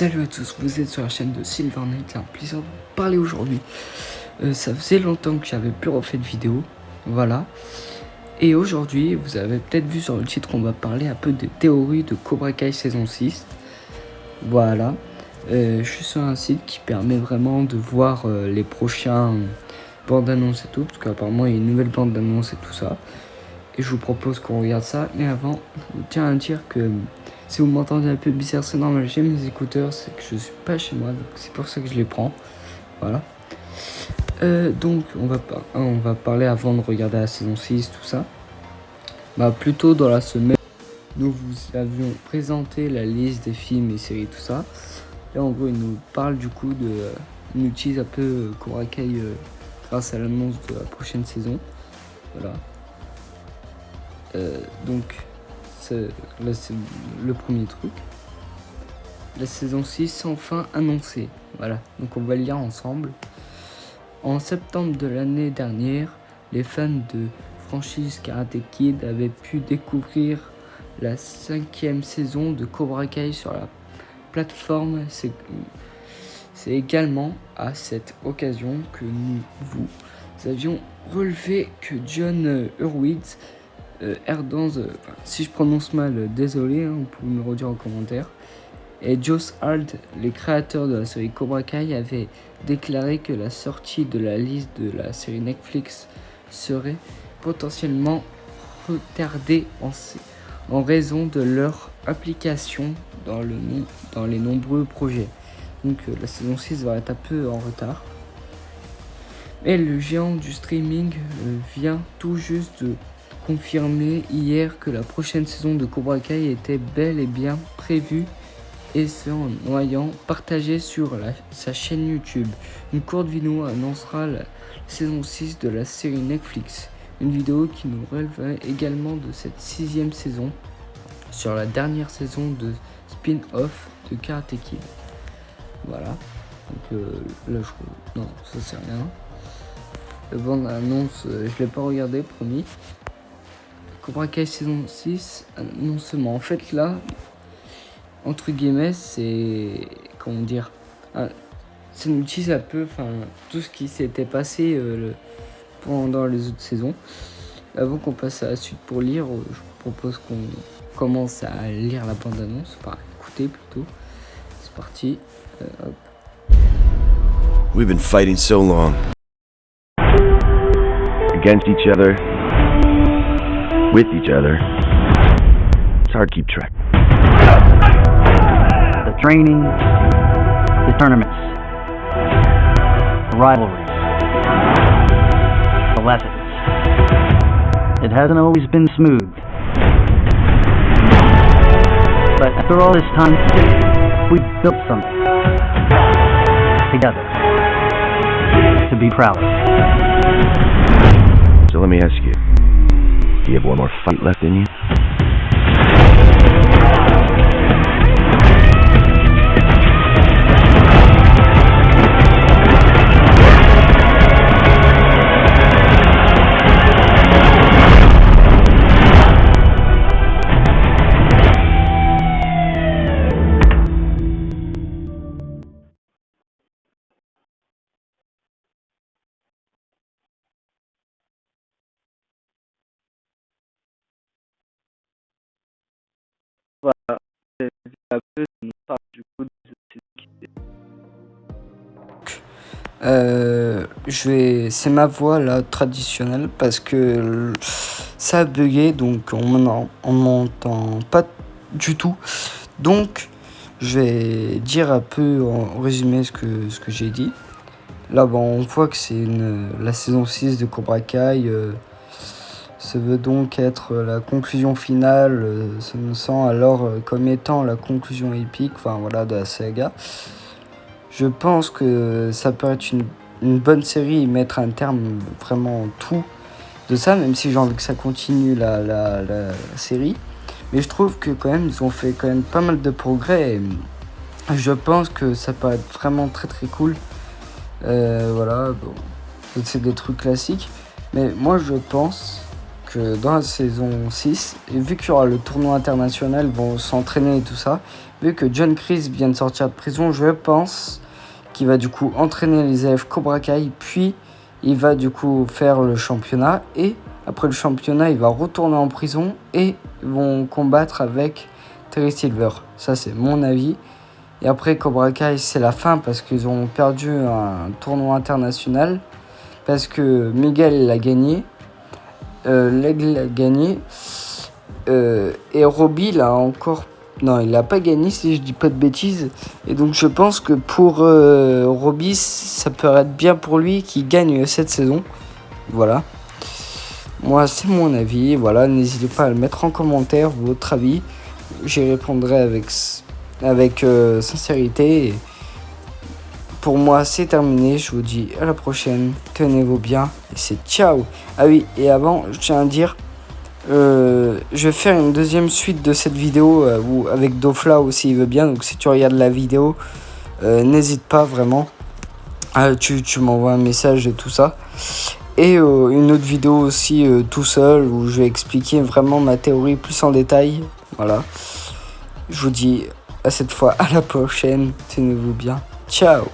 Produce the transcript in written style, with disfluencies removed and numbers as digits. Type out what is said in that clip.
Salut à tous, vous êtes sur la chaîne de Silvernight, c'est un plaisir de vous parler aujourd'hui. Ça faisait longtemps que j'avais plus refait de vidéo, voilà. Et aujourd'hui, vous avez peut-être vu sur le titre, on va parler un peu des théories de Cobra Kai saison 6. Voilà, je suis sur un site qui permet vraiment de voir les prochains bandes annonces et tout, parce qu'apparemment il y a une nouvelle bande annonce et tout ça. Et je vous propose qu'on regarde ça, mais avant, je tiens à dire que si vous m'entendez un peu bizarre, c'est normal, j'ai mes écouteurs, c'est que je suis pas chez moi, donc c'est pour ça que je les prends. Voilà. Donc, on va parler avant de regarder la saison 6, tout ça. Plus tôt dans la semaine, nous vous avions présenté la liste des films et séries, tout ça. Là, en gros, il nous parle du coup de... il utilise un peu Cobra Kai grâce à l'annonce de la prochaine saison. Voilà. Donc, là c'est le premier truc. La saison 6 enfin annoncée. Voilà, donc on va le lire ensemble. En septembre de l'année dernière, les fans de franchise Karate Kid avaient pu découvrir la 5e saison de Cobra Kai sur la plateforme. C'est également à cette occasion que nous avions relevé que John Hurwitz, si je prononce mal, désolé, vous pouvez me redire en commentaire. Et Joss Hart, les créateurs de la série Cobra Kai, avaient déclaré que la sortie de la liste de la série Netflix serait potentiellement retardée en raison de leur application dans les nombreux projets. Donc la saison 6 va être un peu en retard. Mais le géant du streaming vient tout juste de confirmer hier que la prochaine saison de Cobra Kai était bel et bien prévue et c'est en noyant partagé sur sa chaîne YouTube. Une courte vidéo annoncera la saison 6 de la série Netflix. Une vidéo qui nous relève également de cette 6e saison sur la dernière saison de spin-off de Karate Kid. Voilà. Donc là non, ça c'est rien. La bande annonce, je l'ai pas regardé, promis. Cobra Kai saison 6, annoncement. En fait là, entre guillemets, c'est... comment dire, ça nous utilise un peu tout ce qui s'était passé pendant les autres saisons. Avant qu'on passe à la suite pour lire, je propose qu'on commence à lire la bande-annonce, écouter plutôt. C'est parti. Hop. We've been fighting so long. Against each other. With each other. It's hard to keep track. The training, the tournaments, the rivalries, the lessons. It hasn't always been smooth. But after all this time, we've built something together to be proud of. So let me ask you, do you have one more fight left in you? Voilà. Un peu, ça nous parle du coup c'est ma voix là traditionnelle parce que ça a bugué, donc on m'entend pas du tout. Donc je vais dire un peu en résumé ce que j'ai dit. Là on voit que c'est la saison 6 de Cobra Kai. Ça veut donc être la conclusion finale. Ça me semble alors comme étant la conclusion épique de la saga. Je pense que ça peut être une bonne série et mettre un terme vraiment tout de ça, même si j'ai envie que ça continue la série. Mais je trouve que quand même, ils ont fait quand même pas mal de progrès. Et je pense que ça peut être vraiment très très cool. C'est des trucs classiques. Mais moi je pense dans la saison 6, et vu qu'il y aura le tournoi international, ils vont s'entraîner et tout ça. Vu que John Kreese vient de sortir de prison, je pense qu'il va du coup entraîner les élèves Cobra Kai, puis il va du coup faire le championnat, et après le championnat, il va retourner en prison et ils vont combattre avec Terry Silver. Ça, c'est mon avis. Et après, Cobra Kai, c'est la fin parce qu'ils ont perdu un tournoi international. Parce que Miguel l'a gagné. L'aigle a gagné. Et Robbie l'a encore... Non, il l'a pas gagné si je dis pas de bêtises. Et donc je pense que pour Robbie, ça peut être bien pour lui qu'il gagne cette saison. Voilà. Moi, c'est mon avis. Voilà, n'hésitez pas à le mettre en commentaire, votre avis. J'y répondrai avec sincérité. Et pour moi, c'est terminé. Je vous dis à la prochaine. Tenez-vous bien. Et c'est ciao. Ah oui, et avant, je tiens à dire, je vais faire une deuxième suite de cette vidéo avec Dofla aussi, il veut bien. Donc si tu regardes la vidéo, n'hésite pas vraiment. Tu m'envoies un message et tout ça. Et une autre vidéo aussi tout seul où je vais expliquer vraiment ma théorie plus en détail. Voilà. Je vous dis à cette fois à la prochaine. Tenez-vous bien. Ciao.